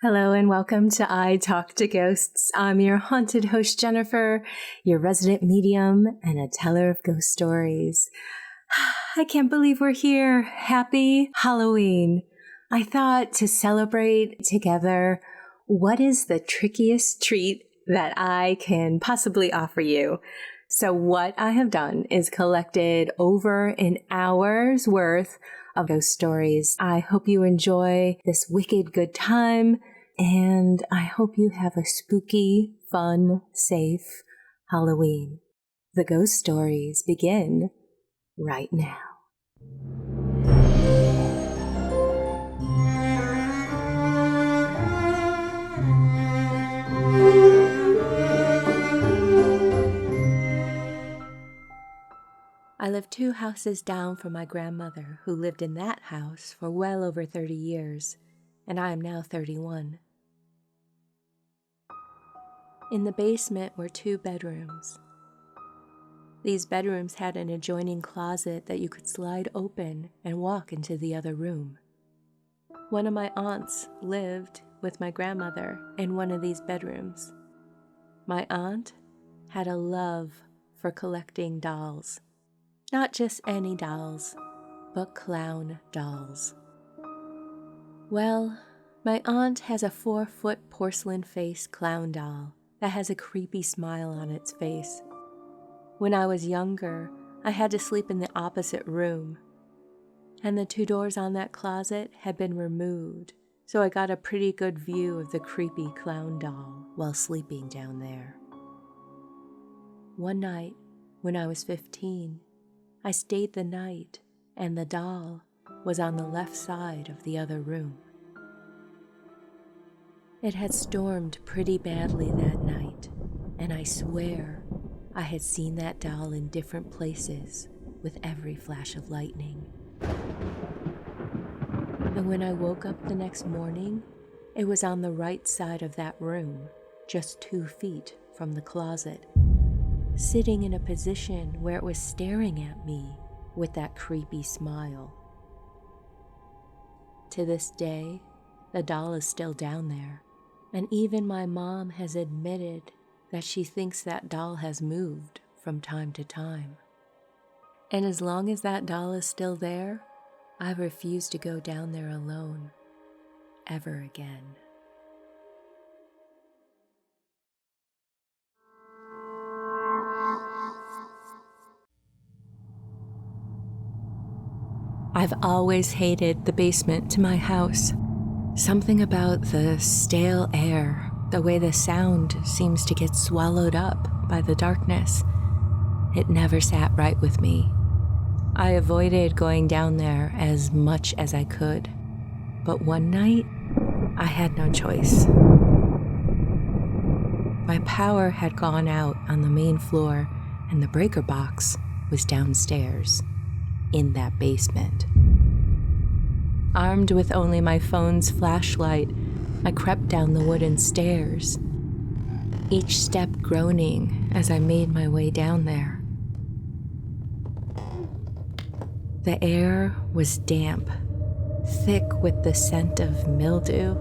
Hello and welcome to I Talk to Ghosts. I'm your haunted host, Jennifer, your resident medium and a teller of ghost stories. I can't believe we're here. Happy Halloween. I thought to celebrate together, what is the trickiest treat that I can possibly offer you? So what I have done is collected over an hour's worth of ghost stories. I hope you enjoy this wicked good time, and I hope you have a spooky, fun, safe Halloween. The ghost stories begin right now. I live 2 houses down from my grandmother, who lived in that house for well over 30 years, and I am now 31. In the basement were 2 bedrooms. These bedrooms had an adjoining closet that you could slide open and walk into the other room. One of my aunts lived with my grandmother in one of these bedrooms. My aunt had a love for collecting dolls. Not just any dolls, but clown dolls. Well, my aunt has a 4-foot porcelain face clown doll that has a creepy smile on its face. When I was younger, I had to sleep in the opposite room, and the 2 doors on that closet had been removed, so I got a pretty good view of the creepy clown doll while sleeping down there. One night, when I was 15, I stayed the night, and the doll was on the left side of the other room. It had stormed pretty badly that night, and I swear I had seen that doll in different places with every flash of lightning. And when I woke up the next morning, it was on the right side of that room, just 2 feet from the closet, sitting in a position where it was staring at me with that creepy smile. To this day, the doll is still down there, and even my mom has admitted that she thinks that doll has moved from time to time. And as long as that doll is still there, I refuse to go down there alone, ever again. I've always hated the basement to my house. Something about the stale air, the way the sound seems to get swallowed up by the darkness. It never sat right with me. I avoided going down there as much as I could, but one night, I had no choice. My power had gone out on the main floor, and the breaker box was downstairs, in that basement. Armed with only my phone's flashlight, I crept down the wooden stairs, each step groaning as I made my way down there. The air was damp, thick with the scent of mildew.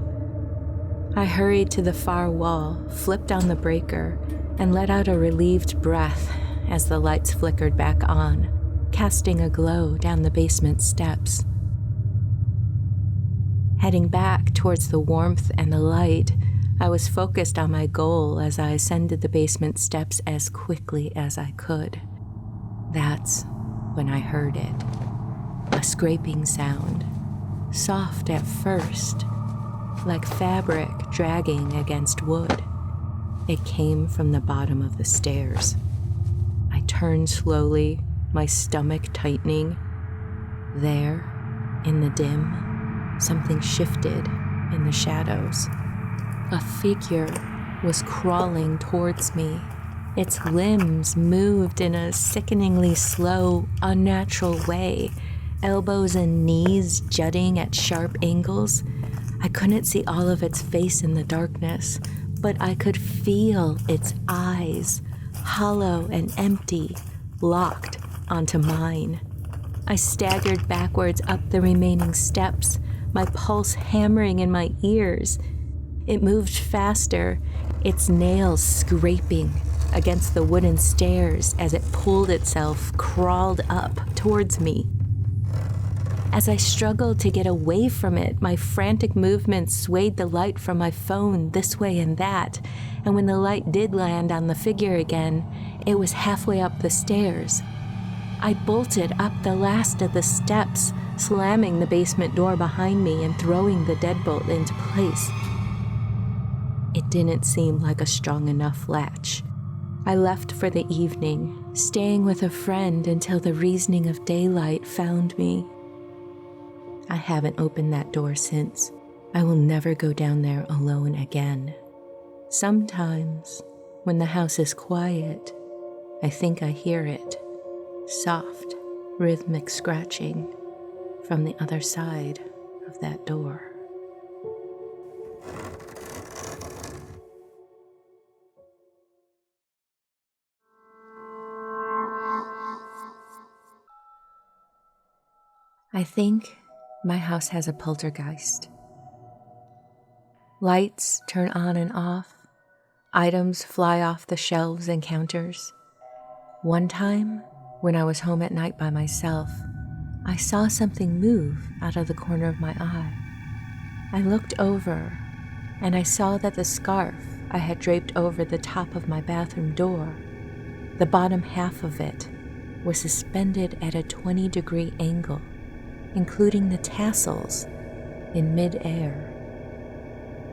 I hurried to the far wall, flipped on the breaker, and let out a relieved breath as the lights flickered back on, casting a glow down the basement steps. Heading back towards the warmth and the light, I was focused on my goal as I ascended the basement steps as quickly as I could. That's when I heard it. A scraping sound, soft at first, like fabric dragging against wood. It came from the bottom of the stairs. I turned slowly, my stomach tightening. There, in the dim, something shifted in the shadows. A figure was crawling towards me. Its limbs moved in a sickeningly slow, unnatural way, elbows and knees jutting at sharp angles. I couldn't see all of its face in the darkness, but I could feel its eyes, hollow and empty, locked onto mine. I staggered backwards up the remaining steps, my pulse hammering in my ears. It moved faster, its nails scraping against the wooden stairs as it pulled itself, crawled up towards me. As I struggled to get away from it, my frantic movements swayed the light from my phone this way and that, and when the light did land on the figure again, it was halfway up the stairs. I bolted up the last of the steps, slamming the basement door behind me and throwing the deadbolt into place. It didn't seem like a strong enough latch. I left for the evening, staying with a friend until the reasoning of daylight found me. I haven't opened that door since. I will never go down there alone again. Sometimes, when the house is quiet, I think I hear it. Soft, rhythmic scratching from the other side of that door. I think my house has a poltergeist. Lights turn on and off. Items fly off the shelves and counters. One time, when I was home at night by myself, I saw something move out of the corner of my eye. I looked over, and I saw that the scarf I had draped over the top of my bathroom door, the bottom half of it, was suspended at a 20-degree angle, including the tassels, in mid-air.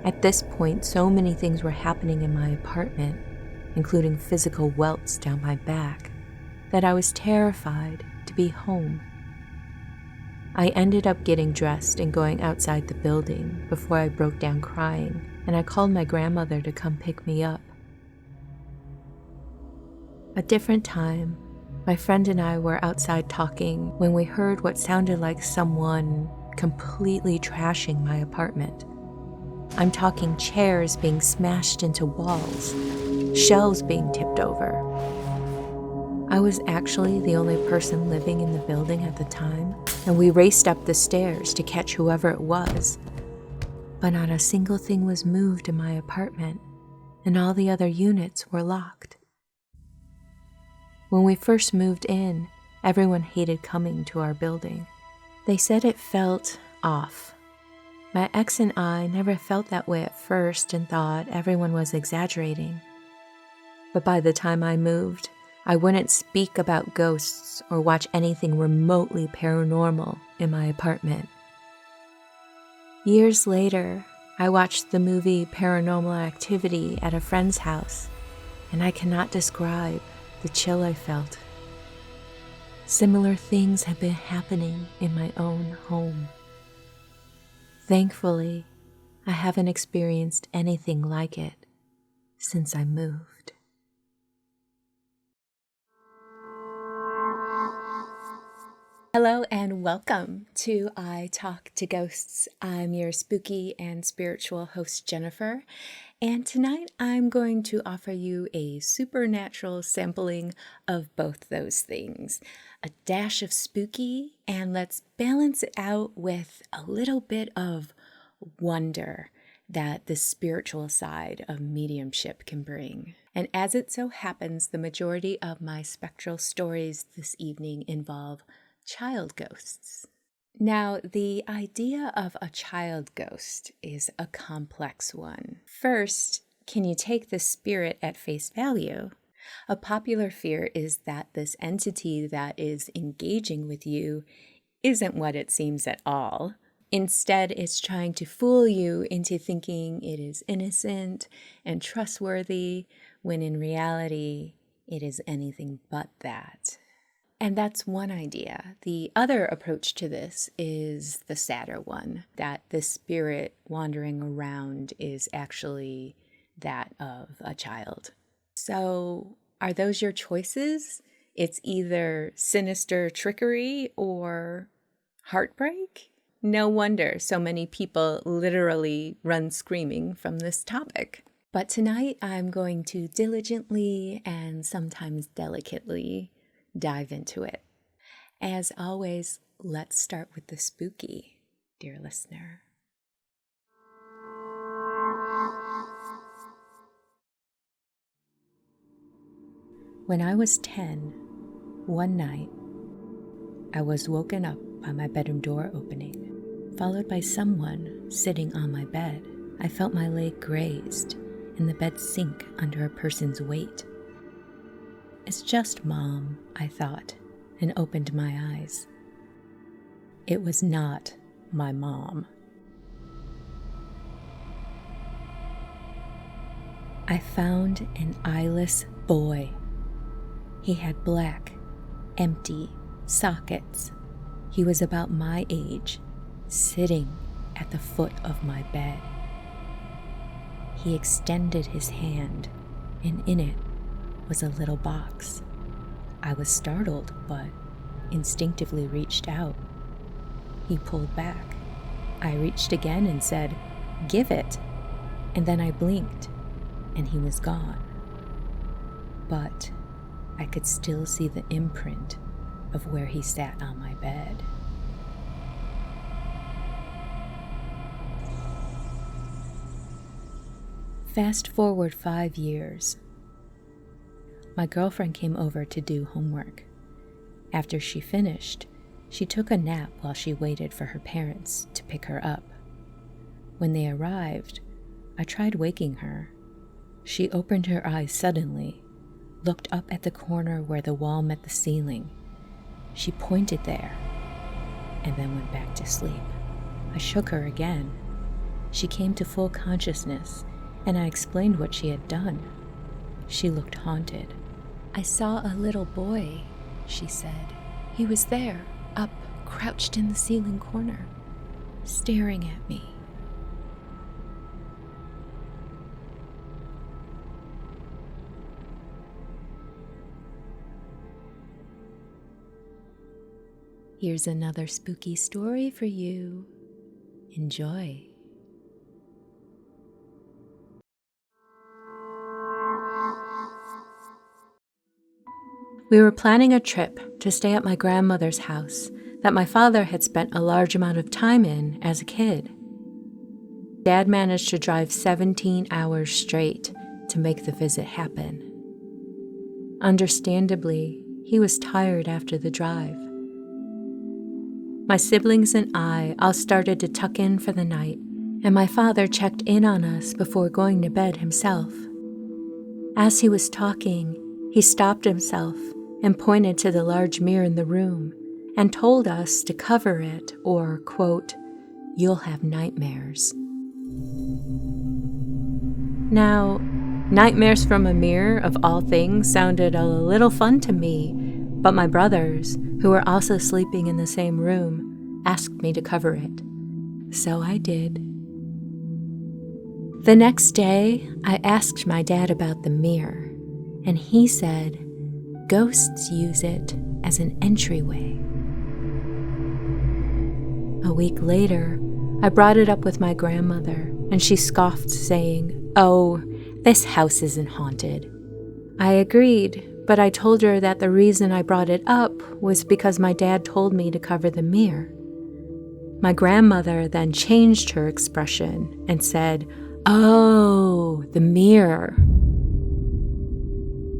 At this point, so many things were happening in my apartment, including physical welts down my back, that I was terrified to be home. I ended up getting dressed and going outside the building before I broke down crying, and I called my grandmother to come pick me up. A different time, my friend and I were outside talking when we heard what sounded like someone completely trashing my apartment. I'm talking chairs being smashed into walls, shelves being tipped over. I was actually the only person living in the building at the time, and we raced up the stairs to catch whoever it was. But not a single thing was moved in my apartment, and all the other units were locked. When we first moved in, everyone hated coming to our building. They said it felt off. My ex and I never felt that way at first and thought everyone was exaggerating. But by the time I moved, I wouldn't speak about ghosts or watch anything remotely paranormal in my apartment. Years later, I watched the movie Paranormal Activity at a friend's house, and I cannot describe the chill I felt. Similar things have been happening in my own home. Thankfully, I haven't experienced anything like it since I moved. Hello and welcome to I Talk to Ghosts. I'm your spooky and spiritual host, Jennifer, and tonight I'm going to offer you a supernatural sampling of both those things. A dash of spooky, and let's balance it out with a little bit of wonder that the spiritual side of mediumship can bring. And as it so happens, the majority of my spectral stories this evening involve child ghosts. Now, the idea of a child ghost is a complex one. First, can you take the spirit at face value? A popular fear is that this entity that is engaging with you isn't what it seems at all. Instead, it's trying to fool you into thinking it is innocent and trustworthy, when in reality, it is anything but that. And that's one idea. The other approach to this is the sadder one, that the spirit wandering around is actually that of a child. So, are those your choices? It's either sinister trickery or heartbreak? No wonder so many people literally run screaming from this topic. But tonight I'm going to diligently and sometimes delicately dive into it. As always, let's start with the spooky, dear listener. When I was 10, one night, I was woken up by my bedroom door opening, followed by someone sitting on my bed. I felt my leg grazed and the bed sink under a person's weight. It's just Mom, I thought, and opened my eyes. It was not my mom. I found an eyeless boy. He had black, empty sockets. He was about my age, sitting at the foot of my bed. He extended his hand, and in it was a little box. I was startled, but instinctively reached out. He pulled back. I reached again and said, "Give it." And then I blinked, and he was gone. But I could still see the imprint of where he sat on my bed. Fast forward 5 years. My girlfriend came over to do homework. After she finished, she took a nap while she waited for her parents to pick her up. When they arrived, I tried waking her. She opened her eyes suddenly, looked up at the corner where the wall met the ceiling. She pointed there, and then went back to sleep. I shook her again. She came to full consciousness, and I explained what she had done. She looked haunted. "I saw a little boy," she said. "He was there, up, crouched in the ceiling corner, staring at me." Here's another spooky story for you. Enjoy. We were planning a trip to stay at my grandmother's house that my father had spent a large amount of time in as a kid. Dad managed to drive 17 hours straight to make the visit happen. Understandably, he was tired after the drive. My siblings and I all started to tuck in for the night, and my father checked in on us before going to bed himself. As he was talking, he stopped himself and pointed to the large mirror in the room and told us to cover it or, quote, "You'll have nightmares." Now, nightmares from a mirror of all things sounded a little fun to me, but my brothers, who were also sleeping in the same room, asked me to cover it. So I did. The next day, I asked my dad about the mirror, and he said ghosts use it as an entryway. A week later, I brought it up with my grandmother, and she scoffed, saying, "Oh, this house isn't haunted." I agreed, but I told her that the reason I brought it up was because my dad told me to cover the mirror. My grandmother then changed her expression and said, "Oh, the mirror."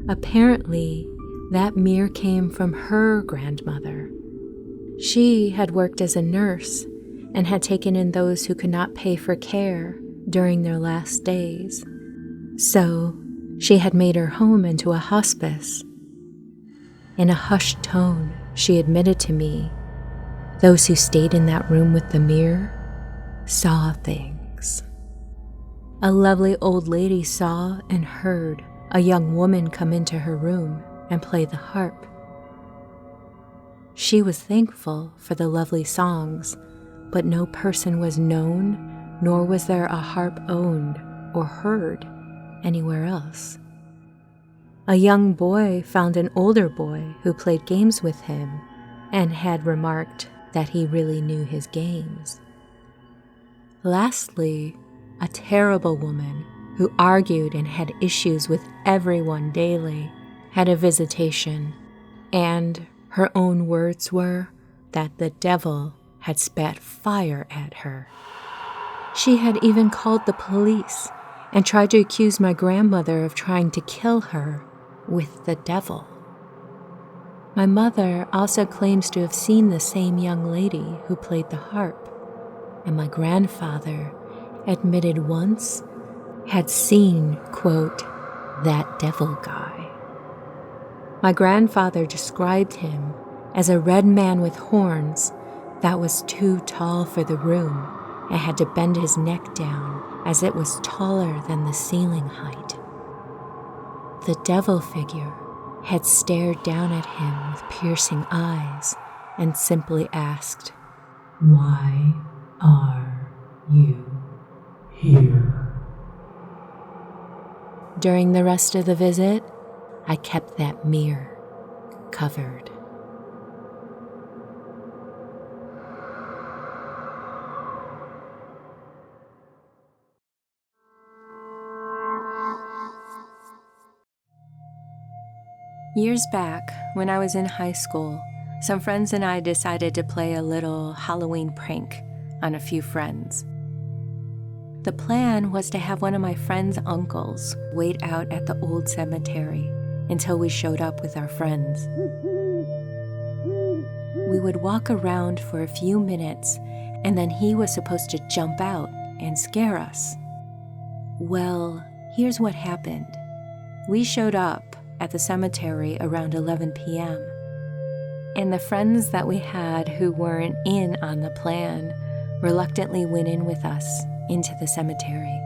Apparently, that mirror came from her grandmother. She had worked as a nurse and had taken in those who could not pay for care during their last days. So, she had made her home into a hospice. In a hushed tone, she admitted to me, those who stayed in that room with the mirror saw things. A lovely old lady saw and heard a young woman come into her room and play the harp. She was thankful for the lovely songs, but no person was known, nor was there a harp owned or heard anywhere else. A young boy found an older boy who played games with him and had remarked that he really knew his games. Lastly, a terrible woman who argued and had issues with everyone daily had a visitation, and her own words were that the devil had spat fire at her. She had even called the police and tried to accuse my grandmother of trying to kill her, with the devil. My mother also claims to have seen the same young lady who played the harp, and my grandfather admitted once had seen, quote, that devil guy. My grandfather described him as a red man with horns that was too tall for the room and had to bend his neck down as it was taller than the ceiling height. The devil figure had stared down at him with piercing eyes and simply asked, "Why are you here?" During the rest of the visit, I kept that mirror covered. Years back, when I was in high school, some friends and I decided to play a little Halloween prank on a few friends. The plan was to have one of my friend's uncles wait out at the old cemetery until we showed up with our friends. We would walk around for a few minutes, and then he was supposed to jump out and scare us. Well, here's what happened. We showed up at the cemetery around 11 p.m., and the friends that we had who weren't in on the plan reluctantly went in with us into the cemetery.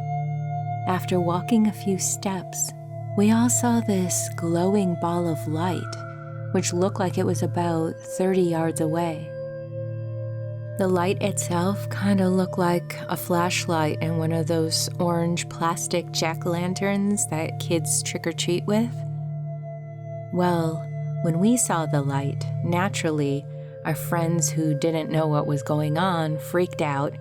After walking a few steps, we all saw this glowing ball of light, which looked like it was about 30 yards away. The light itself kind of looked like a flashlight in one of those orange plastic jack-o'-lanterns that kids trick-or-treat with. Well, when we saw the light, naturally, our friends who didn't know what was going on freaked out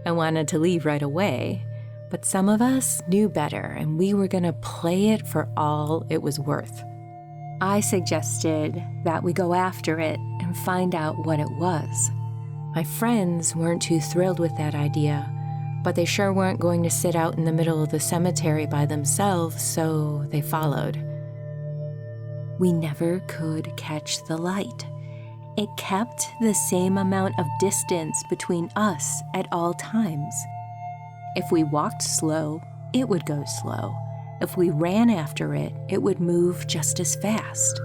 and wanted to leave right away. But some of us knew better, and we were going to play it for all it was worth. I suggested that we go after it and find out what it was. My friends weren't too thrilled with that idea, but they sure weren't going to sit out in the middle of the cemetery by themselves, so they followed. We never could catch the light. It kept the same amount of distance between us at all times. If we walked slow, it would go slow. If we ran after it, it would move just as fast.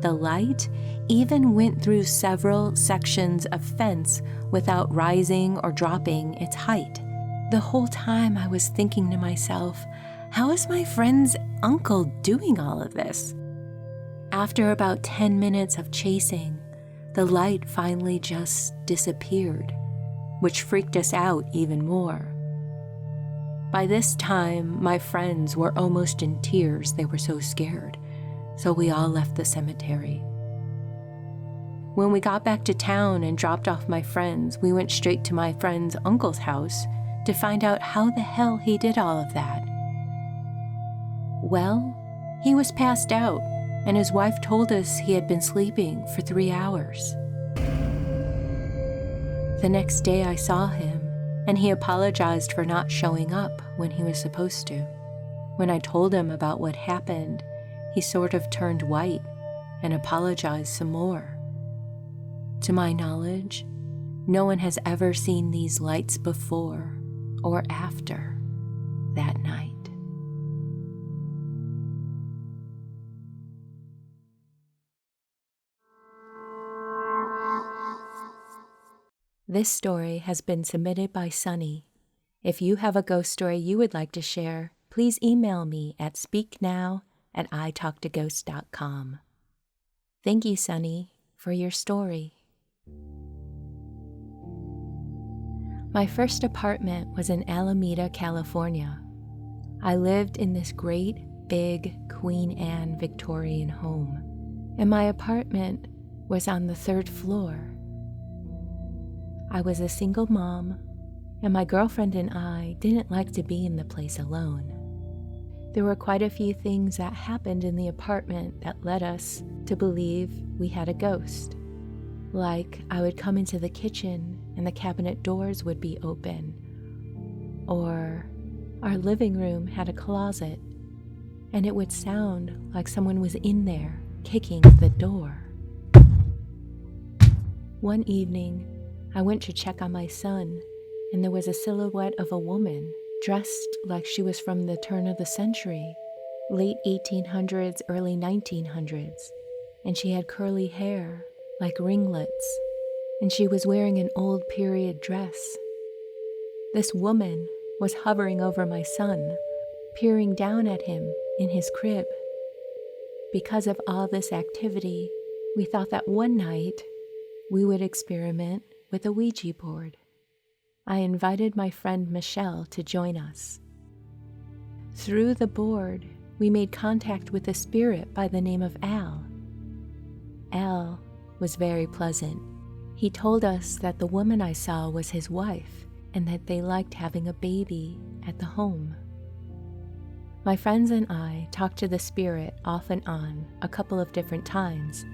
The light even went through several sections of fence without rising or dropping its height. The whole time I was thinking to myself, how is my friend's uncle doing all of this? After about 10 minutes of chasing, the light finally just disappeared, which freaked us out even more. By this time, my friends were almost in tears. They were so scared, so we all left the cemetery. When we got back to town and dropped off my friends, we went straight to my friend's uncle's house to find out how the hell he did all of that. Well, he was passed out, and his wife told us he had been sleeping for 3 hours. The next day I saw him, and he apologized for not showing up when he was supposed to. When I told him about what happened, he sort of turned white and apologized some more. To my knowledge, no one has ever seen these lights before or after that night. This story has been submitted by Sunny. If you have a ghost story you would like to share, please email me at speaknow@italktoghosts.com. Thank you, Sunny, for your story. My first apartment was in Alameda, California. I lived in this great, big Queen Anne Victorian home, and my apartment was on the 3rd floor. I was a single mom, and my girlfriend and I didn't like to be in the place alone. There were quite a few things that happened in the apartment that led us to believe we had a ghost. Like, I would come into the kitchen and the cabinet doors would be open, or our living room had a closet, and it would sound like someone was in there kicking the door. One evening, I went to check on my son, and there was a silhouette of a woman dressed like she was from the turn of the century, late 1800s, early 1900s, and she had curly hair like ringlets, and she was wearing an old period dress. This woman was hovering over my son, peering down at him in his crib. Because of all this activity, we thought that one night we would experiment with a Ouija board. I invited my friend Michelle to join us. Through the board, we made contact with a spirit by the name of Al. Al was very pleasant. He told us that the woman I saw was his wife and that they liked having a baby at the home. My friends and I talked to the spirit off and on a couple of different times,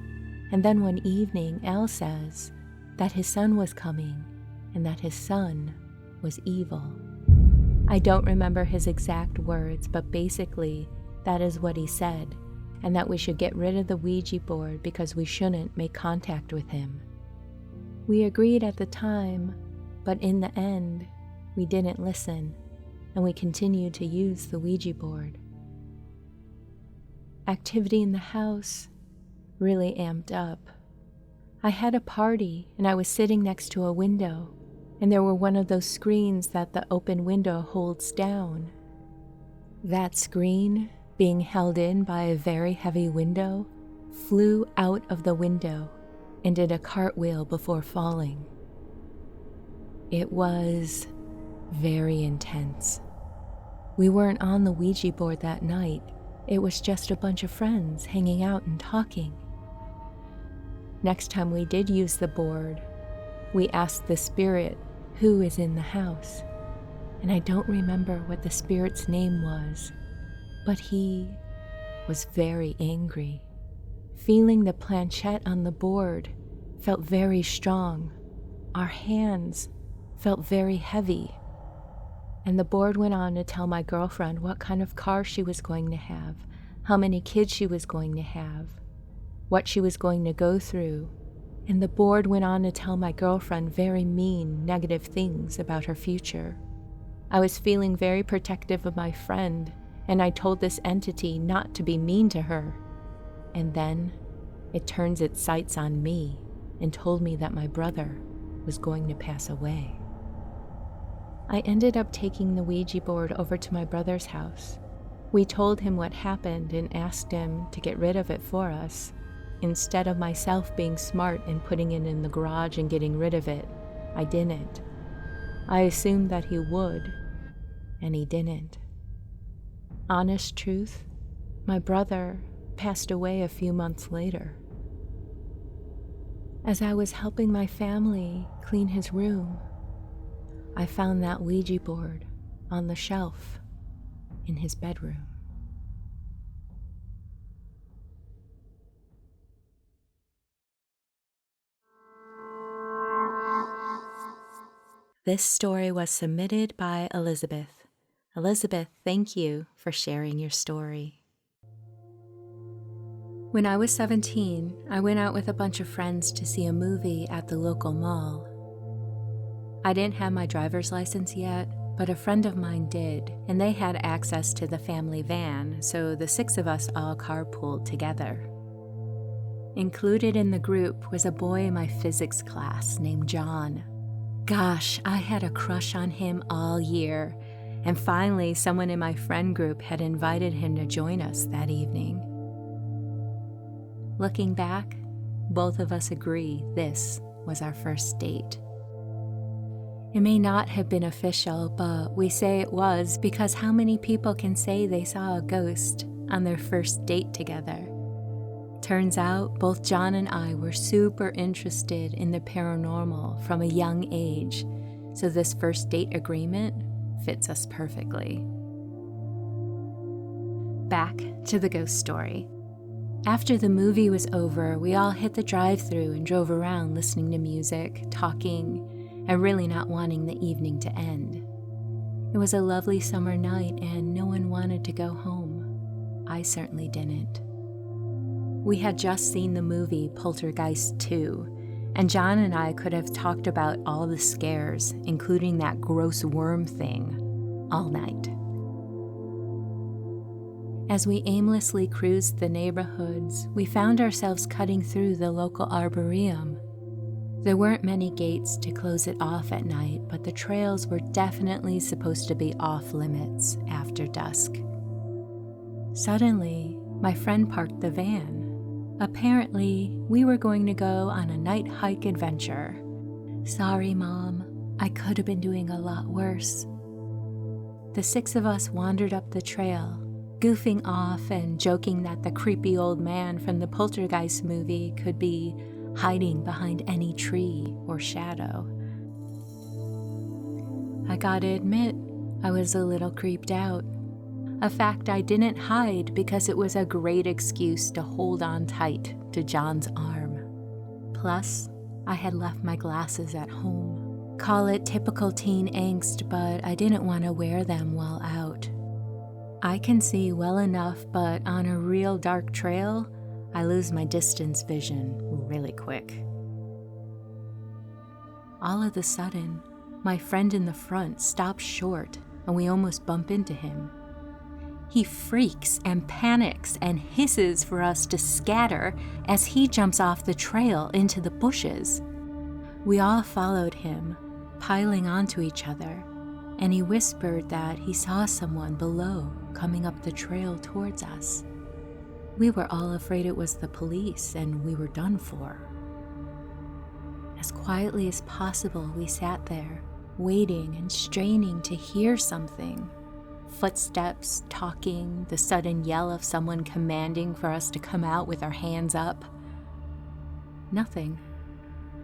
and then one evening Al says that his son was coming and that his son was evil. I don't remember his exact words, but basically that is what he said, and that we should get rid of the Ouija board because we shouldn't make contact with him. We agreed at the time, but in the end, we didn't listen, and we continued to use the Ouija board. Activity in the house really amped up. I had a party, and I was sitting next to a window, and there were one of those screens that the open window holds down. That screen, being held in by a very heavy window, flew out of the window and did a cartwheel before falling. It was very intense. We weren't on the Ouija board that night. It was just a bunch of friends hanging out and talking. Next time we did use the board, we asked the spirit who is in the house, and I don't remember what the spirit's name was, but he was very angry. Feeling the planchette on the board felt very strong. Our hands felt very heavy. And the board went on to tell my girlfriend what kind of car she was going to have, how many kids she was going to have, what she was going to go through. And the board went on to tell my girlfriend very mean, negative things about her future. I was feeling very protective of my friend, and I told this entity not to be mean to her. And then it turns its sights on me and told me that my brother was going to pass away. I ended up taking the Ouija board over to my brother's house. We told him what happened and asked him to get rid of it for us. Instead of myself being smart and putting it in the garage and getting rid of it, I didn't. I assumed that he would, and he didn't. Honest truth, my brother passed away a few months later. As I was helping my family clean his room, I found that Ouija board on the shelf in his bedroom. This story was submitted by Elizabeth. Elizabeth, thank you for sharing your story. When I was 17, I went out with a bunch of friends to see a movie at the local mall. I didn't have my driver's license yet, but a friend of mine did, and they had access to the family van, so the 6 of us all carpooled together. Included in the group was a boy in my physics class named John. Gosh, I had a crush on him all year, and finally someone in my friend group had invited him to join us that evening. Looking back, both of us agree this was our first date. It may not have been official, but we say it was because how many people can say they saw a ghost on their first date together? Turns out both John and I were super interested in the paranormal from a young age, so this first date agreement fits us perfectly. Back to the ghost story. After the movie was over, we all hit the drive-thru and drove around listening to music, talking, and really not wanting the evening to end. It was a lovely summer night and no one wanted to go home. I certainly didn't. We had just seen the movie Poltergeist 2, and John and I could have talked about all the scares, including that gross worm thing, all night. As we aimlessly cruised the neighborhoods, we found ourselves cutting through the local arboretum. There weren't many gates to close it off at night, but the trails were definitely supposed to be off limits after dusk. Suddenly, my friend parked the van. Apparently, we were going to go on a night hike adventure. Sorry, Mom, I could have been doing a lot worse. The 6 of us wandered up the trail, goofing off and joking that the creepy old man from the Poltergeist movie could be hiding behind any tree or shadow. I gotta admit, I was a little creeped out. A fact I didn't hide because it was a great excuse to hold on tight to John's arm. Plus, I had left my glasses at home. Call it typical teen angst, but I didn't want to wear them while out. I can see well enough, but on a real dark trail, I lose my distance vision really quick. All of a sudden, my friend in the front stops short and we almost bump into him. He freaks and panics and hisses for us to scatter as he jumps off the trail into the bushes. We all followed him, piling onto each other, and he whispered that he saw someone below coming up the trail towards us. We were all afraid it was the police and we were done for. As quietly as possible, we sat there, waiting and straining to hear something. Footsteps, talking, the sudden yell of someone commanding for us to come out with our hands up. Nothing.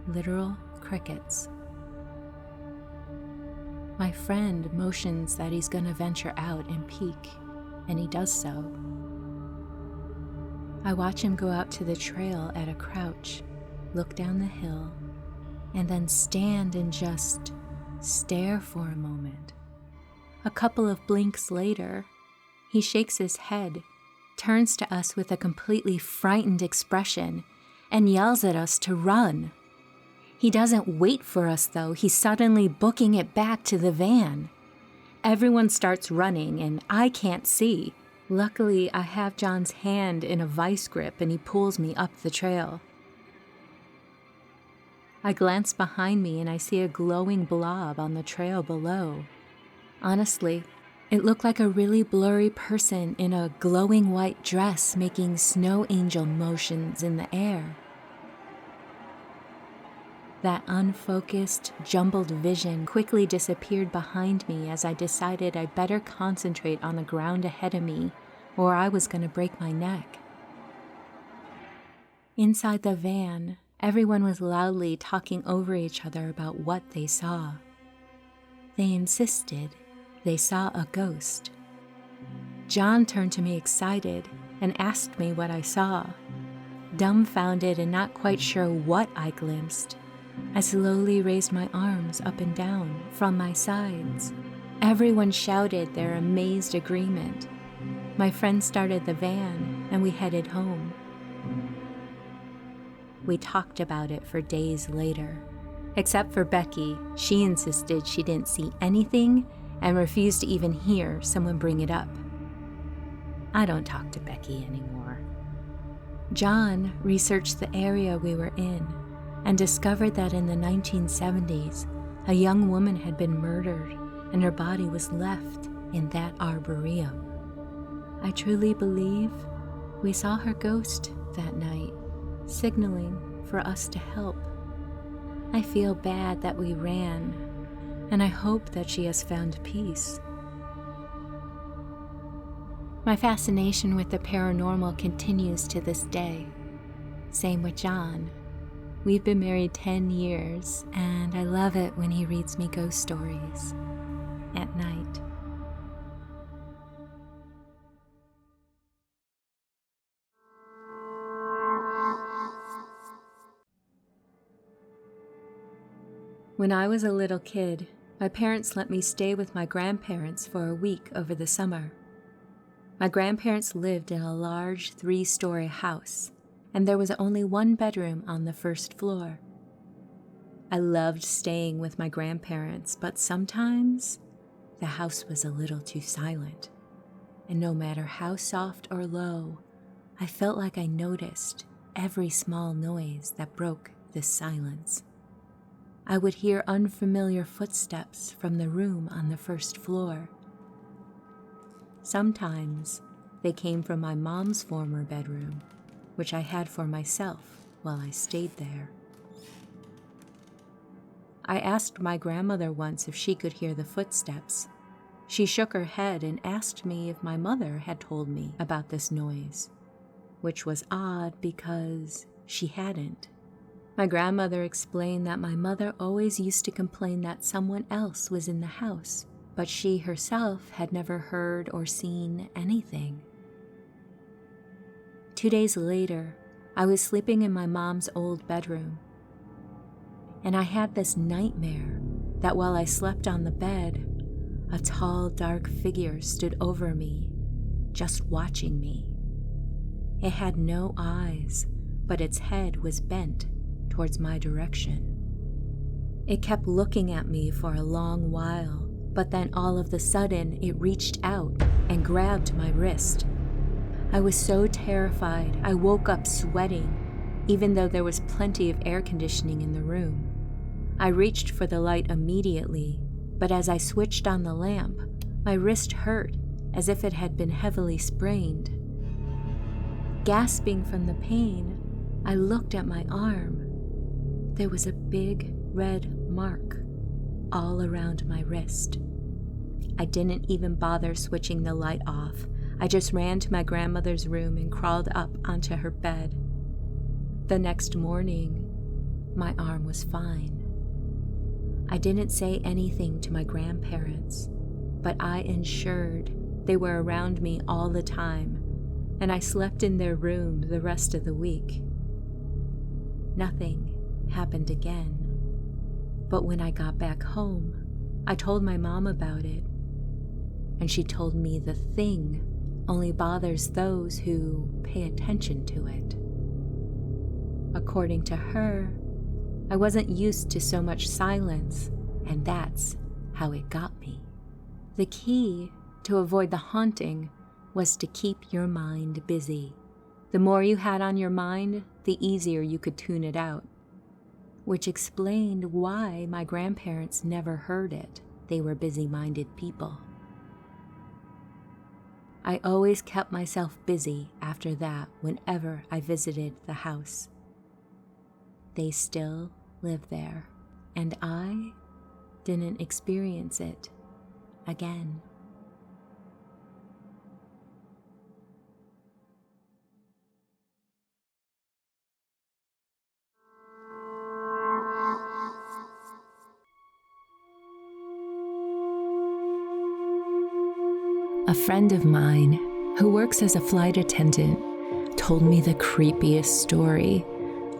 Literal crickets. My friend motions that he's gonna venture out and peek, and he does so. I watch him go out to the trail at a crouch, look down the hill, and then stand and just stare for a moment. A couple of blinks later, he shakes his head, turns to us with a completely frightened expression, and yells at us to run. He doesn't wait for us, though. He's suddenly booking it back to the van. Everyone starts running, and I can't see. Luckily, I have John's hand in a vice grip, and he pulls me up the trail. I glance behind me, and I see a glowing blob on the trail below. Honestly, it looked like a really blurry person in a glowing white dress making snow angel motions in the air. That unfocused, jumbled vision quickly disappeared behind me as I decided I'd better concentrate on the ground ahead of me, or I was going to break my neck. Inside the van, everyone was loudly talking over each other about what they saw. They insisted they saw a ghost. John turned to me excited and asked me what I saw. Dumbfounded and not quite sure what I glimpsed, I slowly raised my arms up and down from my sides. Everyone shouted their amazed agreement. My friend started the van and we headed home. We talked about it for days later. Except for Becky, she insisted she didn't see anything and refused to even hear someone bring it up. I don't talk to Becky anymore. John researched the area we were in and discovered that in the 1970s, a young woman had been murdered and her body was left in that arboretum. I truly believe we saw her ghost that night, signaling for us to help. I feel bad that we ran, and I hope that she has found peace. My fascination with the paranormal continues to this day. Same with John. We've been married 10 years, and I love it when he reads me ghost stories at night. When I was a little kid, my parents let me stay with my grandparents for a week over the summer. My grandparents lived in a large 3-story house, and there was only one bedroom on the first floor. I loved staying with my grandparents, but sometimes the house was a little too silent, and no matter how soft or low, I felt like I noticed every small noise that broke this silence. I would hear unfamiliar footsteps from the room on the first floor. Sometimes they came from my mom's former bedroom, which I had for myself while I stayed there. I asked my grandmother once if she could hear the footsteps. She shook her head and asked me if my mother had told me about this noise, which was odd because she hadn't. My grandmother explained that my mother always used to complain that someone else was in the house, but she herself had never heard or seen anything. 2 days later, I was sleeping in my mom's old bedroom, and I had this nightmare that while I slept on the bed, a tall, dark figure stood over me, just watching me. It had no eyes, but its head was bent towards my direction. It kept looking at me for a long while, but then all of a sudden it reached out and grabbed my wrist. I was so terrified I woke up sweating, even though there was plenty of air conditioning in the room. I reached for the light immediately, but as I switched on the lamp, my wrist hurt as if it had been heavily sprained. Gasping from the pain, I looked at my arm. There was a big red mark all around my wrist. I didn't even bother switching the light off. I just ran to my grandmother's room and crawled up onto her bed. The next morning, my arm was fine. I didn't say anything to my grandparents, but I ensured they were around me all the time, and I slept in their room the rest of the week. Nothing happened again, but when I got back home, I told my mom about it, and she told me the thing only bothers those who pay attention to it. According to her, I wasn't used to so much silence, and that's how it got me. The key to avoid the haunting was to keep your mind busy. The more you had on your mind, the easier you could tune it out, which explained why my grandparents never heard it. They were busy-minded people. I always kept myself busy after that whenever I visited the house. They still live there, and I didn't experience it again. A friend of mine who works as a flight attendant told me the creepiest story,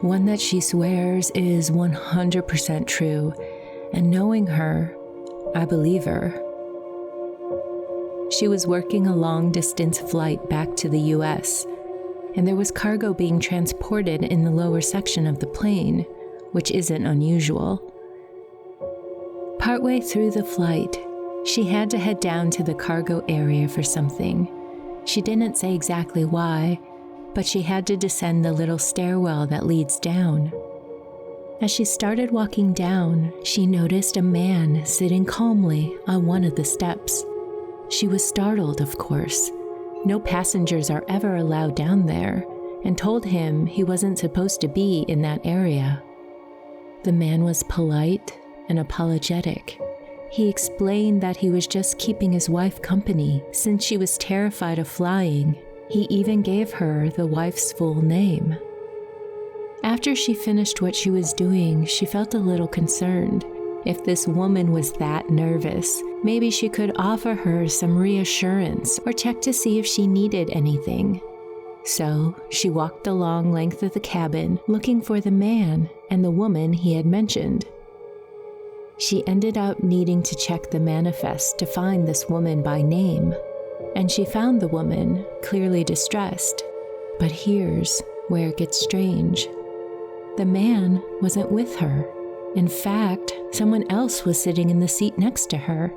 one that she swears is 100% true, and knowing her, I believe her. She was working a long-distance flight back to the US, and there was cargo being transported in the lower section of the plane, which isn't unusual. Partway through the flight, she had to head down to the cargo area for something. She didn't say exactly why, but she had to descend the little stairwell that leads down. As she started walking down, she noticed a man sitting calmly on one of the steps. She was startled, of course. No passengers are ever allowed down there, and told him he wasn't supposed to be in that area. The man was polite and apologetic. He explained that he was just keeping his wife company since she was terrified of flying. He even gave her the wife's full name. After she finished what she was doing, she felt a little concerned. If this woman was that nervous, maybe she could offer her some reassurance or check to see if she needed anything. So she walked the long length of the cabin looking for the man and the woman he had mentioned. She ended up needing to check the manifest to find this woman by name. and she found the woman, clearly distressed. But here's where it gets strange. The man wasn't with her. In fact, someone else was sitting in the seat next to her.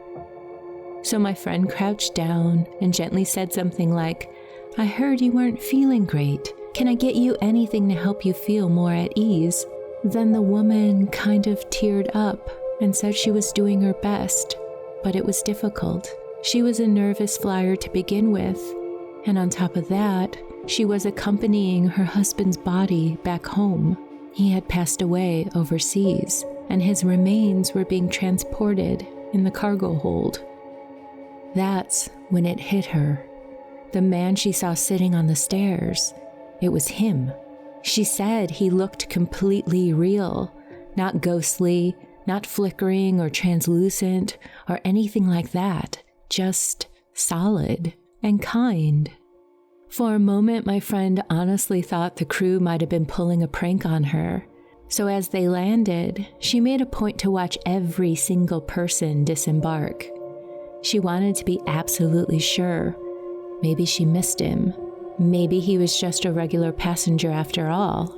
So my friend crouched down and gently said something like, "I heard you weren't feeling great. Can I get you anything to help you feel more at ease?" Then the woman kind of teared up and said she was doing her best, but it was difficult. She was a nervous flyer to begin with, and on top of that, she was accompanying her husband's body back home. He had passed away overseas, and his remains were being transported in the cargo hold. That's when it hit her. The man she saw sitting on the stairs, it was him. She said he looked completely real, not ghostly, not flickering or translucent or anything like that, just solid and kind. For a moment, my friend honestly thought the crew might have been pulling a prank on her. So as they landed, she made a point to watch every single person disembark. She wanted to be absolutely sure. Maybe she missed him. Maybe he was just a regular passenger after all.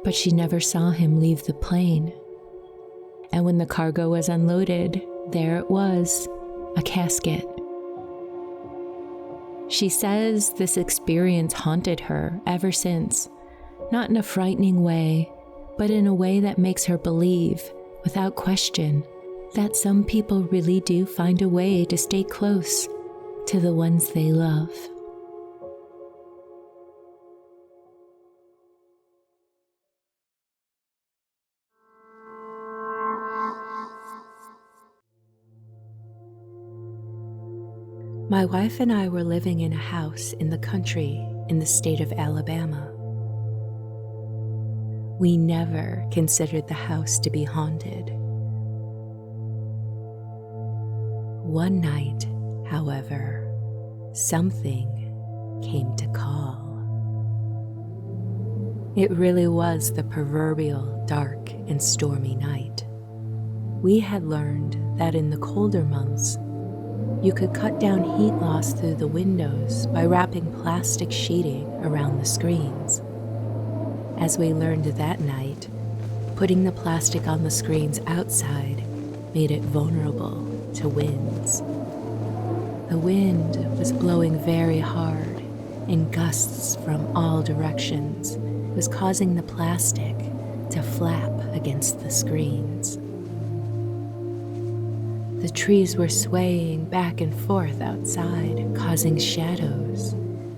But she never saw him leave the plane. And when the cargo was unloaded, there it was, a casket. She says this experience haunted her ever since, not in a frightening way, but in a way that makes her believe, without question, that some people really do find a way to stay close to the ones they love. My wife and I were living in a house in the country in the state of Alabama. We never considered the house to be haunted. One night, however, something came to call. It really was the proverbial dark and stormy night. We had learned that in the colder months, you could cut down heat loss through the windows by wrapping plastic sheeting around the screens. As we learned that night, putting the plastic on the screens outside made it vulnerable to winds. The wind was blowing very hard in gusts from all directions. It was causing the plastic to flap against the screens. The trees were swaying back and forth outside, causing shadows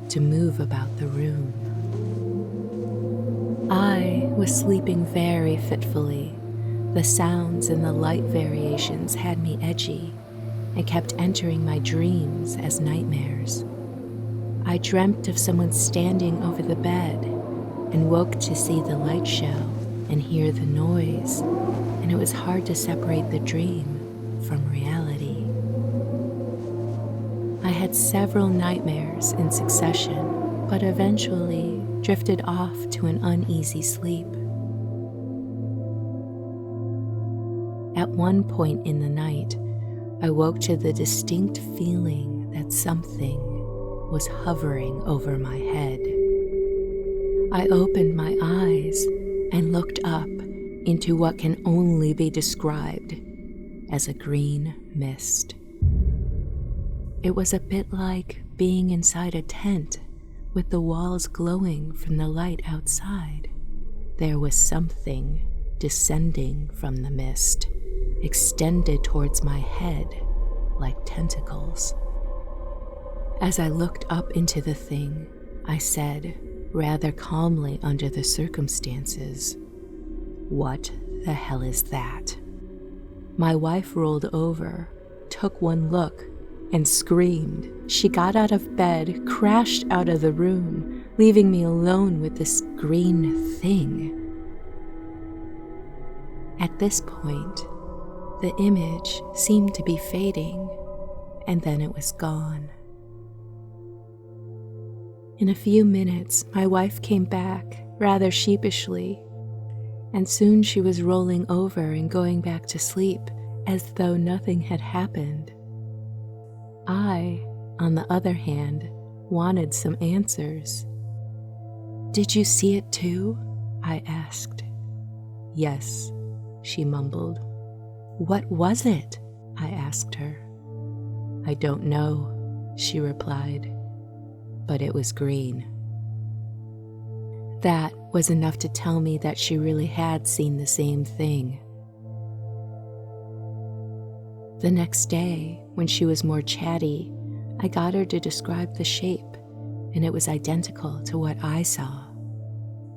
to move about the room. I was sleeping very fitfully. The sounds and the light variations had me edgy and kept entering my dreams as nightmares. I dreamt of someone standing over the bed and woke to see the light show and hear the noise, and it was hard to separate the dream from reality. I had several nightmares in succession, but eventually drifted off to an uneasy sleep. At one point in the night, I woke to the distinct feeling that something was hovering over my head. I opened my eyes and looked up into what can only be described as a green mist. It was a bit like being inside a tent with the walls glowing from the light outside. There was something descending from the mist, extended towards my head like tentacles. As I looked up into the thing, I said, rather calmly under the circumstances, "What the hell is that?" My wife rolled over, took one look, and screamed. She got out of bed, crashed out of the room, leaving me alone with this green thing. At this point, the image seemed to be fading, and then it was gone. In a few minutes, my wife came back, rather sheepishly, and soon she was rolling over and going back to sleep as though nothing had happened. I, on the other hand, wanted some answers. "Did you see it too?" I asked. "Yes," she mumbled. "What was it?" I asked her. "I don't know," she replied, "but it was green." That was enough to tell me that she really had seen the same thing. The next day, when she was more chatty, I got her to describe the shape, and it was identical to what I saw.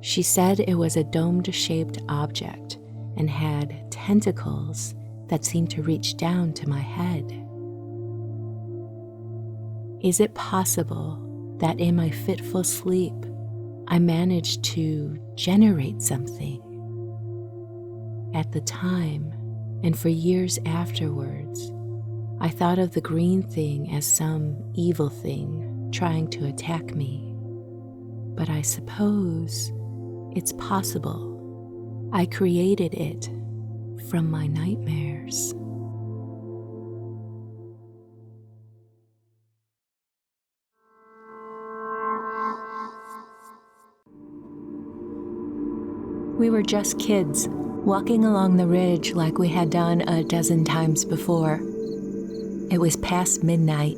She said it was a domed-shaped object and had tentacles that seemed to reach down to my head. Is it possible that in my fitful sleep, I managed to generate something? At the time, and for years afterwards, I thought of the green thing as some evil thing trying to attack me. But I suppose it's possible I created it from my nightmares. We were just kids, walking along the ridge like we had done a dozen times before. It was past midnight,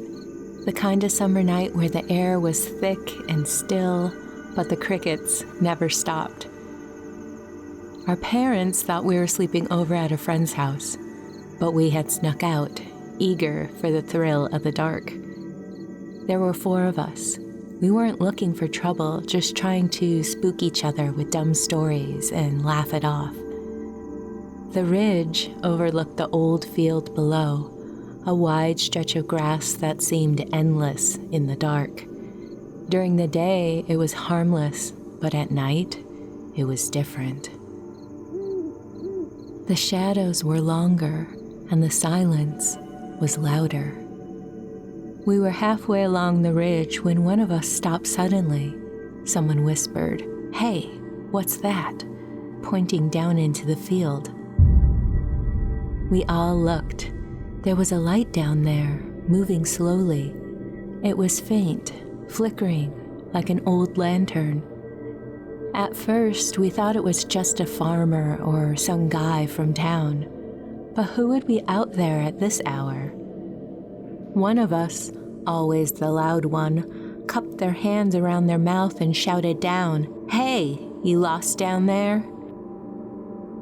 the kind of summer night where the air was thick and still, but the crickets never stopped. Our parents thought we were sleeping over at a friend's house, but we had snuck out, eager for the thrill of the dark. There were 4 of us. We weren't looking for trouble, just trying to spook each other with dumb stories and laugh it off. The ridge overlooked the old field below, a wide stretch of grass that seemed endless in the dark. During the day, it was harmless, but at night, it was different. The shadows were longer, and the silence was louder. We were halfway along the ridge when one of us stopped suddenly. Someone whispered, "Hey, what's that?" pointing down into the field. We all looked. There was a light down there, moving slowly. It was faint, flickering, like an old lantern. At first, we thought it was just a farmer or some guy from town. But who would be out there at this hour? One of us, always the loud one, cupped their hands around their mouth and shouted down, "Hey, you lost down there?"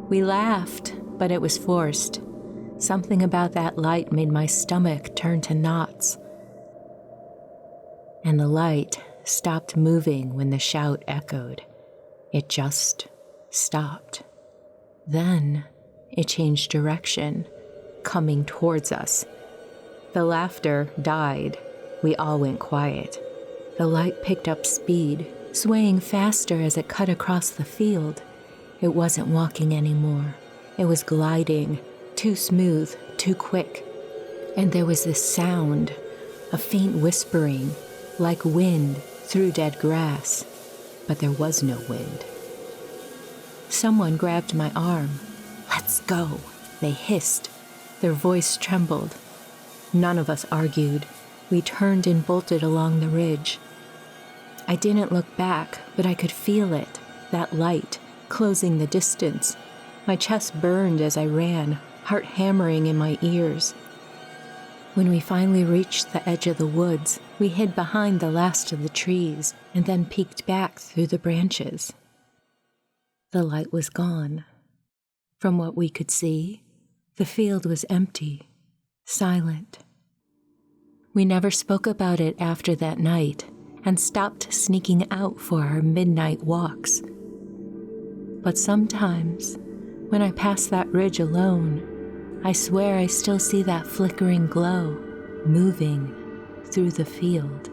We laughed, but it was forced. Something about that light made my stomach turn to knots. And the light stopped moving when the shout echoed. It just stopped. Then it changed direction, coming towards us. The laughter died. We all went quiet. The light picked up speed, swaying faster as it cut across the field. It wasn't walking anymore. It was gliding, too smooth, too quick. And there was this sound, a faint whispering, like wind through dead grass. But there was no wind. Someone grabbed my arm. "Let's go," they hissed. Their voice trembled. None of us argued. We turned and bolted along the ridge. I didn't look back, but I could feel it, that light, closing the distance. My chest burned as I ran, heart hammering in my ears. When we finally reached the edge of the woods, we hid behind the last of the trees and then peeked back through the branches. The light was gone. From what we could see, the field was empty, silent. We never spoke about it after that night and stopped sneaking out for our midnight walks. But sometimes, when I pass that ridge alone, I swear I still see that flickering glow moving through the field.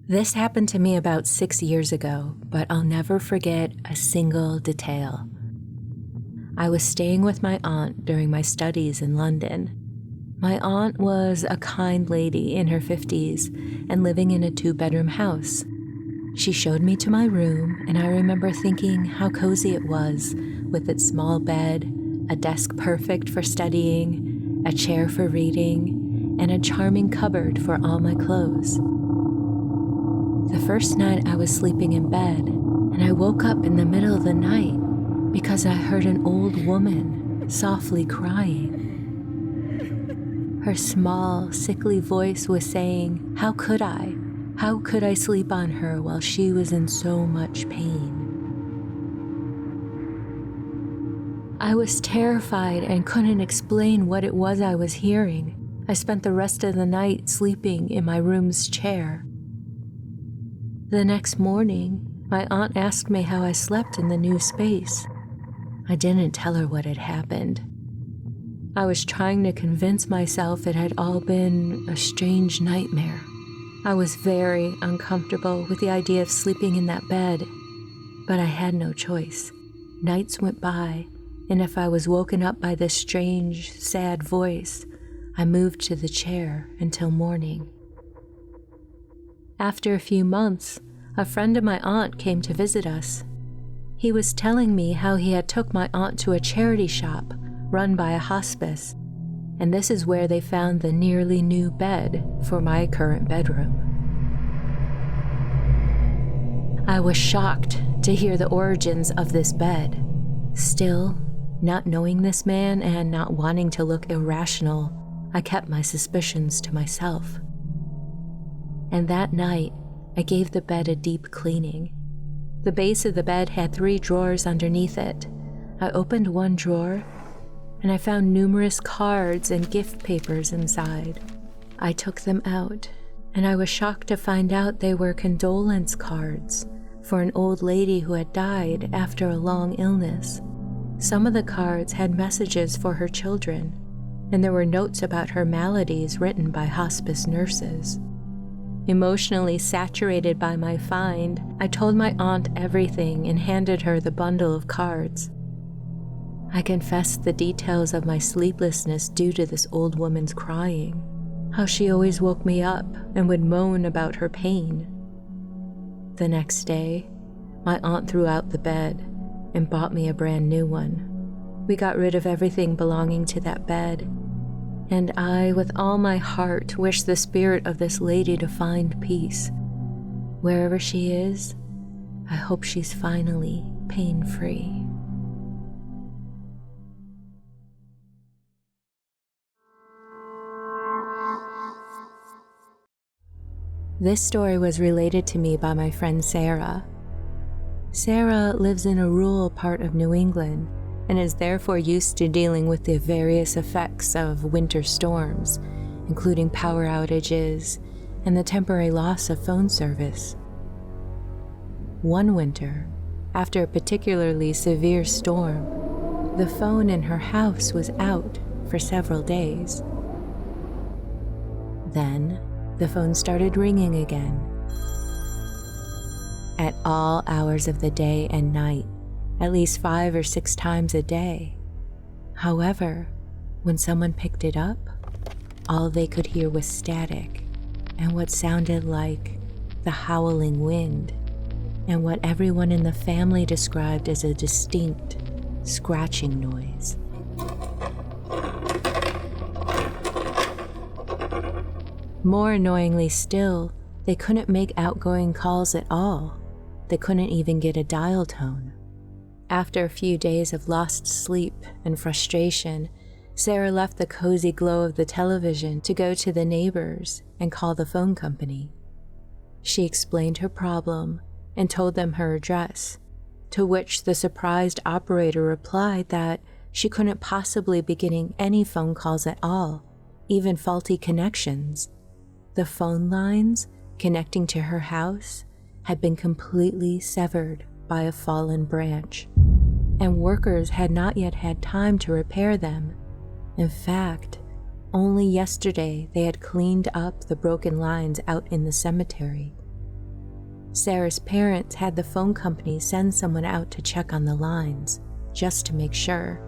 This happened to me about 6 years ago, but I'll never forget a single detail. I was staying with my aunt during my studies in London. My aunt was a kind lady in her 50s and living in a 2-bedroom house. She showed me to my room, and I remember thinking how cozy it was, with its small bed, a desk perfect for studying, a chair for reading, and a charming cupboard for all my clothes. The first night I was sleeping in bed, and I woke up in the middle of the night because I heard an old woman softly crying. Her small, sickly voice was saying, How could I sleep on her while she was in so much pain? I was terrified and couldn't explain what it was I was hearing. I spent the rest of the night sleeping in my room's chair. The next morning, my aunt asked me how I slept in the new space. I didn't tell her what had happened. I was trying to convince myself it had all been a strange nightmare. I was very uncomfortable with the idea of sleeping in that bed, but I had no choice. Nights went by, and if I was woken up by this strange, sad voice, I moved to the chair until morning. After a few months, a friend of my aunt came to visit us. He was telling me how he had took my aunt to a charity shop run by a hospice, and this is where they found the nearly new bed for my current bedroom. I was shocked to hear the origins of this bed. Still, not knowing this man and not wanting to look irrational, I kept my suspicions to myself. And that night, I gave the bed a deep cleaning. The base of the bed had 3 drawers underneath it. I opened one drawer, and I found numerous cards and gift papers inside. I took them out, and I was shocked to find out they were condolence cards for an old lady who had died after a long illness. Some of the cards had messages for her children, and there were notes about her maladies written by hospice nurses. Emotionally saturated by my find, I told my aunt everything and handed her the bundle of cards. I confessed the details of my sleeplessness due to this old woman's crying, how she always woke me up and would moan about her pain. The next day, my aunt threw out the bed and bought me a brand new one. We got rid of everything belonging to that bed, and I, with all my heart, wish the spirit of this lady to find peace. Wherever she is, I hope she's finally pain-free. This story was related to me by my friend Sarah. Sarah lives in a rural part of New England and is therefore used to dealing with the various effects of winter storms, including power outages and the temporary loss of phone service. One winter, after a particularly severe storm, the phone in her house was out for several days. Then, the phone started ringing again, at all hours of the day and night, at least 5 or 6 times a day. However, when someone picked it up, all they could hear was static and what sounded like the howling wind, and what everyone in the family described as a distinct scratching noise. More annoyingly still, they couldn't make outgoing calls at all. They couldn't even get a dial tone. After a few days of lost sleep and frustration, Sarah left the cozy glow of the television to go to the neighbors and call the phone company. She explained her problem and told them her address, to which the surprised operator replied that she couldn't possibly be getting any phone calls at all, even faulty connections. The phone lines connecting to her house had been completely severed by a fallen branch, and workers had not yet had time to repair them. In fact, only yesterday they had cleaned up the broken lines out in the cemetery. Sarah's parents had the phone company send someone out to check on the lines, just to make sure.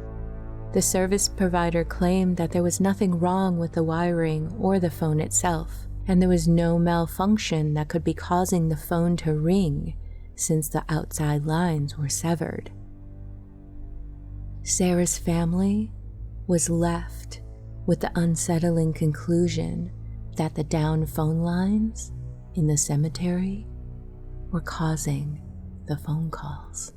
The service provider claimed that there was nothing wrong with the wiring or the phone itself. and there was no malfunction that could be causing the phone to ring since the outside lines were severed. Sarah's family was left with the unsettling conclusion that the down phone lines in the cemetery were causing the phone calls.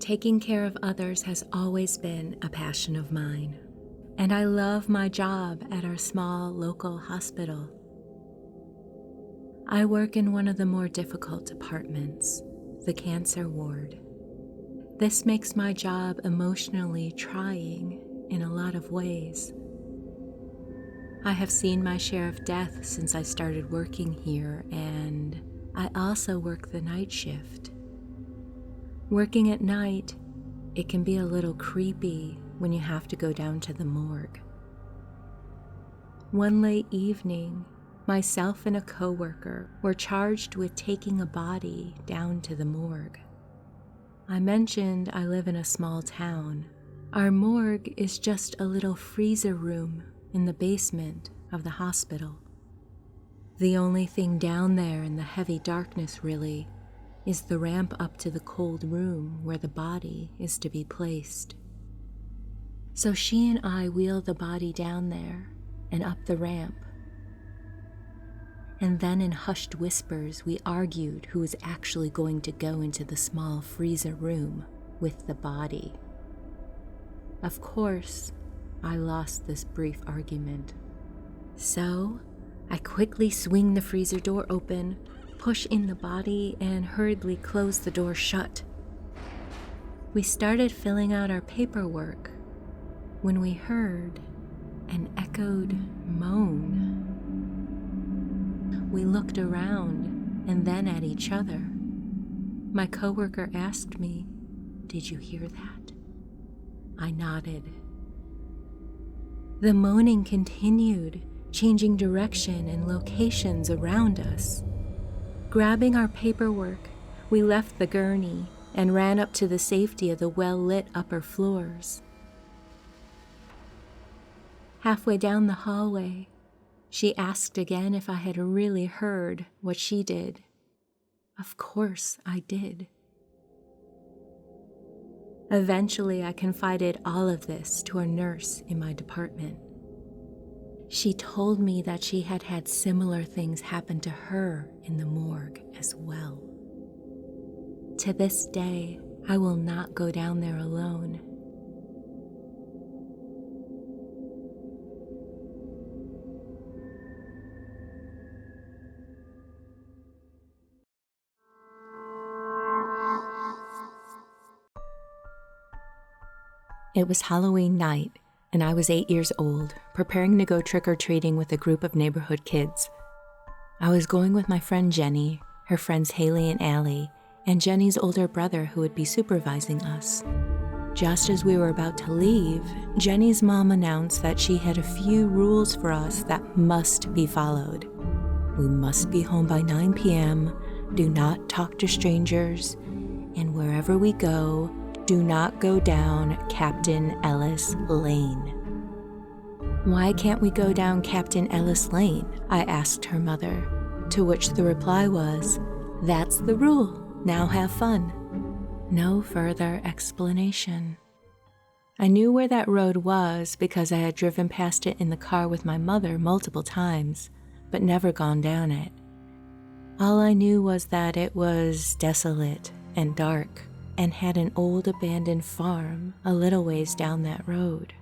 Taking care of others has always been a passion of mine, and I love my job at our small local hospital. I work in one of the more difficult departments, the cancer ward. This makes my job emotionally trying in a lot of ways. I have seen my share of death since I started working here, and I also work the night shift. Working at night, it can be a little creepy when you have to go down to the morgue. One late evening, myself and a coworker were charged with taking a body down to the morgue. I mentioned I live in a small town. Our morgue is just a little freezer room in the basement of the hospital. The only thing down there in the heavy darkness, really, is the ramp up to the cold room where the body is to be placed. So she and I wheeled the body down there and up the ramp. And then in hushed whispers, we argued who was actually going to go into the small freezer room with the body. Of course, I lost this brief argument. So I quickly swing the freezer door open, push in the body, and hurriedly close the door shut. We started filling out our paperwork when we heard an echoed moan. We looked around and then at each other. My coworker asked me, "Did you hear that?" I nodded. The moaning continued, changing direction and locations around us. Grabbing our paperwork, we left the gurney and ran up to the safety of the well-lit upper floors. Halfway down the hallway, she asked again if I had really heard what she did. Of course I did. Eventually, I confided all of this to a nurse in my department. She told me that she had had similar things happen to her in the morgue as well. To this day, I will not go down there alone. It was Halloween night, and I was 8 years old, preparing to go trick-or-treating with a group of neighborhood kids. I was going with my friend Jenny, her friends Haley and Allie, and Jenny's older brother who would be supervising us. Just as we were about to leave, Jenny's mom announced that she had a few rules for us that must be followed. We must be home by 9 p.m., do not talk to strangers, and wherever we go, do not go down Captain Ellis Lane. Why can't we go down Captain Ellis Lane? I asked her mother, to which the reply was, "That's the rule, now have fun." No further explanation. I knew where that road was because I had driven past it in the car with my mother multiple times, but never gone down it. All I knew was that it was desolate and dark, and had an old abandoned farm a little ways down that road.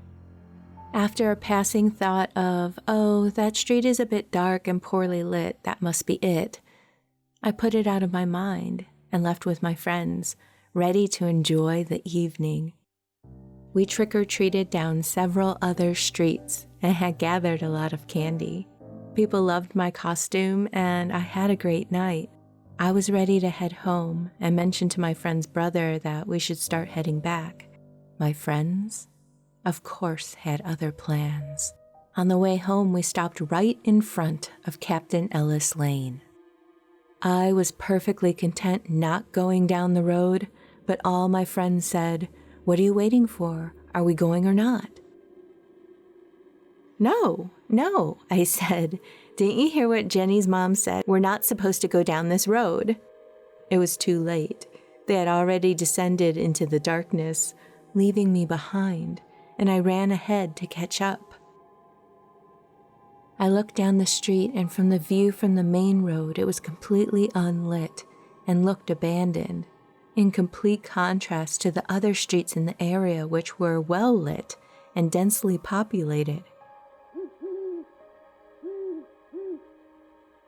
After a passing thought of, "Oh, that street is a bit dark and poorly lit, that must be it," I put it out of my mind and left with my friends, ready to enjoy the evening. We trick-or-treated down several other streets and had gathered a lot of candy. People loved my costume, and I had a great night. I was ready to head home and mentioned to my friend's brother that we should start heading back. My friends, of course, had other plans. On the way home, we stopped right in front of Captain Ellis Lane. I was perfectly content not going down the road, but all my friends said, "What are you waiting for? Are we going or not?" No, I said. "Didn't you hear what Jenny's mom said? We're not supposed to go down this road." It was too late. They had already descended into the darkness, leaving me behind, and I ran ahead to catch up. I looked down the street, and from the view from the main road, it was completely unlit and looked abandoned, in complete contrast to the other streets in the area, which were well lit and densely populated.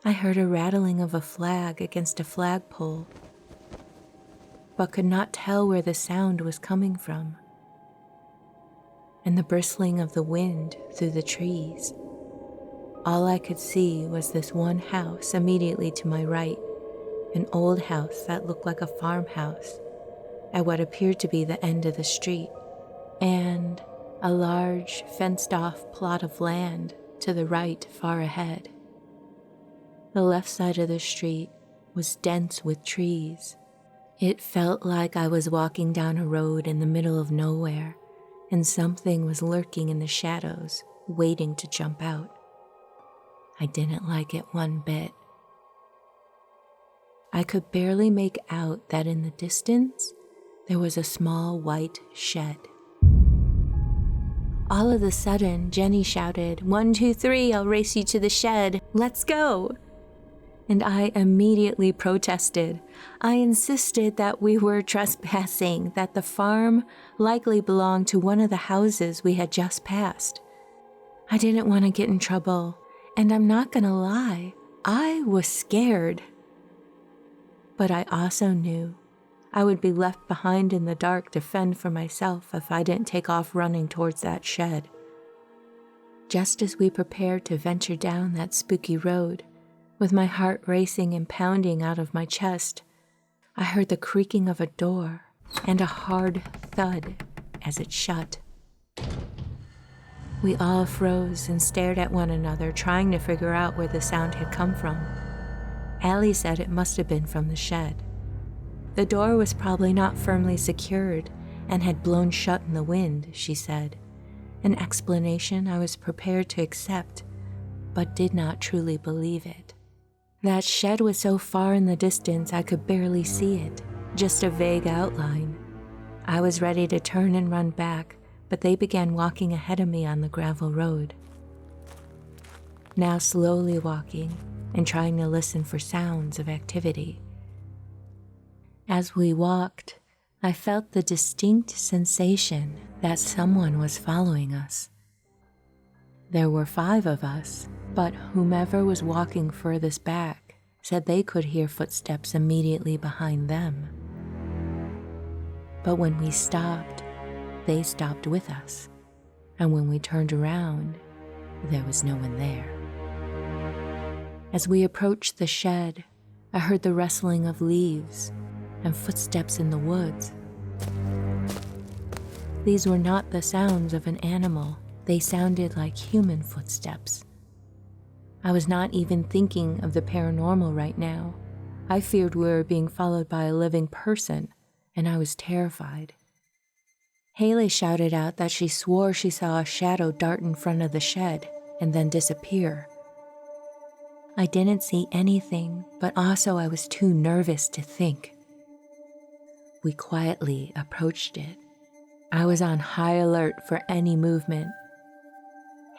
I heard a rattling of a flag against a flagpole, but could not tell where the sound was coming from, and the bristling of the wind through the trees. All I could see was this one house immediately to my right, an old house that looked like a farmhouse at what appeared to be the end of the street, and a large fenced-off plot of land to the right far ahead. The left side of the street was dense with trees. It felt like I was walking down a road in the middle of nowhere, and something was lurking in the shadows, waiting to jump out. I didn't like it one bit. I could barely make out that in the distance, there was a small white shed. All of a sudden, Jenny shouted, "1, 2, 3, I'll race you to the shed. Let's go!" And I immediately protested. I insisted that we were trespassing, that the farm likely belonged to one of the houses we had just passed. I didn't want to get in trouble, and I'm not going to lie, I was scared. But I also knew I would be left behind in the dark to fend for myself if I didn't take off running towards that shed. Just as we prepared to venture down that spooky road, with my heart racing and pounding out of my chest, I heard the creaking of a door and a hard thud as it shut. We all froze and stared at one another, trying to figure out where the sound had come from. Allie said it must have been from the shed. The door was probably not firmly secured and had blown shut in the wind, she said, an explanation I was prepared to accept, but did not truly believe it. That shed was so far in the distance I could barely see it, just a vague outline. I was ready to turn and run back, but they began walking ahead of me on the gravel road. Now slowly walking and trying to listen for sounds of activity. As we walked, I felt the distinct sensation that someone was following us. There were 5 of us, but whomever was walking furthest back said they could hear footsteps immediately behind them. But when we stopped, they stopped with us, and when we turned around, there was no one there. As we approached the shed, I heard the rustling of leaves and footsteps in the woods. These were not the sounds of an animal. They sounded like human footsteps. I was not even thinking of the paranormal right now. I feared we were being followed by a living person, and I was terrified. Haley shouted out that she swore she saw a shadow dart in front of the shed and then disappear. I didn't see anything, but also I was too nervous to think. We quietly approached it. I was on high alert for any movement.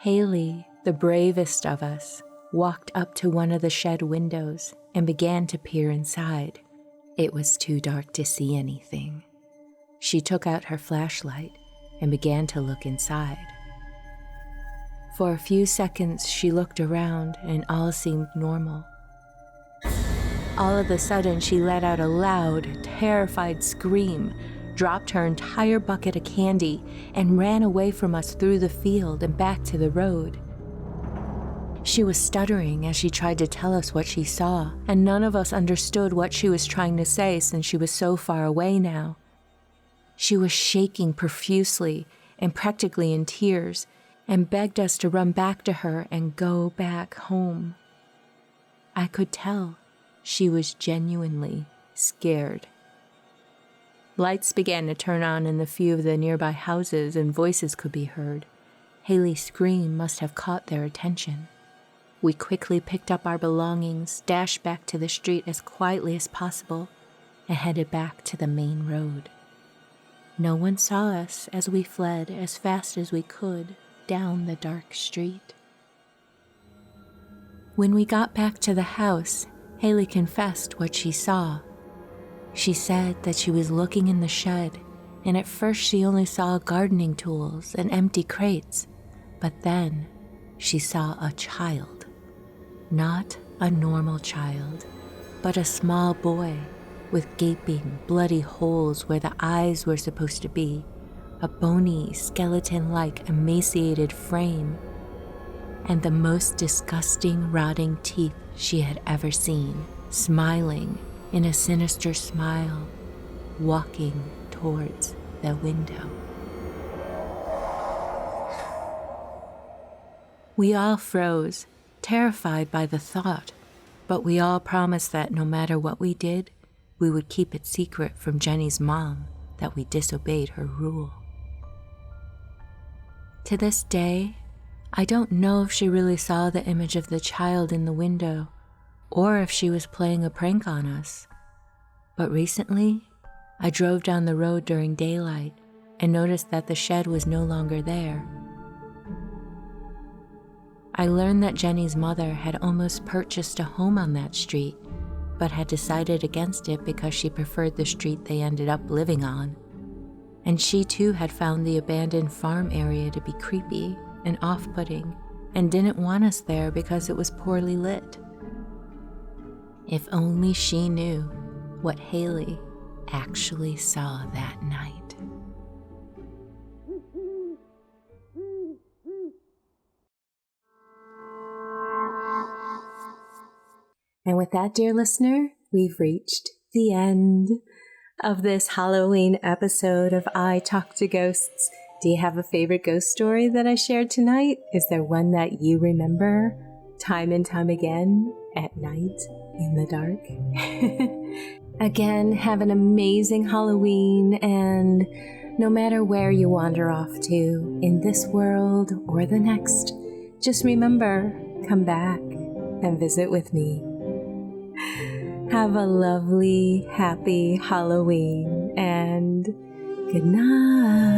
Haley, the bravest of us, walked up to one of the shed windows and began to peer inside. It was too dark to see anything. She took out her flashlight and began to look inside. For a few seconds, she looked around and all seemed normal. All of a sudden, she let out a loud, terrified scream, dropped her entire bucket of candy, and ran away from us through the field and back to the road. She was stuttering as she tried to tell us what she saw, and none of us understood what she was trying to say since she was so far away now. She was shaking profusely and practically in tears, and begged us to run back to her and go back home. I could tell she was genuinely scared. Lights began to turn on in the few of the nearby houses and voices could be heard. Haley's scream must have caught their attention. We quickly picked up our belongings, dashed back to the street as quietly as possible, and headed back to the main road. No one saw us as we fled as fast as we could down the dark street. When we got back to the house, Haley confessed what she saw. She said that she was looking in the shed, and at first she only saw gardening tools and empty crates, but then she saw a child. Not a normal child, but a small boy with gaping, bloody holes where the eyes were supposed to be, a bony, skeleton-like, emaciated frame, and the most disgusting, rotting teeth she had ever seen, smiling in a sinister smile, walking towards the window. We all froze, terrified by the thought, but we all promised that no matter what we did, we would keep it secret from Jenny's mom that we disobeyed her rule. To this day, I don't know if she really saw the image of the child in the window or if she was playing a prank on us. But recently, I drove down the road during daylight and noticed that the shed was no longer there. I learned that Jenny's mother had almost purchased a home on that street, but had decided against it because she preferred the street they ended up living on. And she too had found the abandoned farm area to be creepy and off-putting, and didn't want us there because it was poorly lit. If only she knew what Haley actually saw that night. And with that, dear listener, we've reached the end of this Halloween episode of I Talk to Ghosts. Do you have a favorite ghost story that I shared tonight? Is there one that you remember time and time again at night in the dark? Again, have an amazing Halloween, and no matter where you wander off to in this world or the next, just remember, come back and visit with me. Have a lovely, happy Halloween, and good night.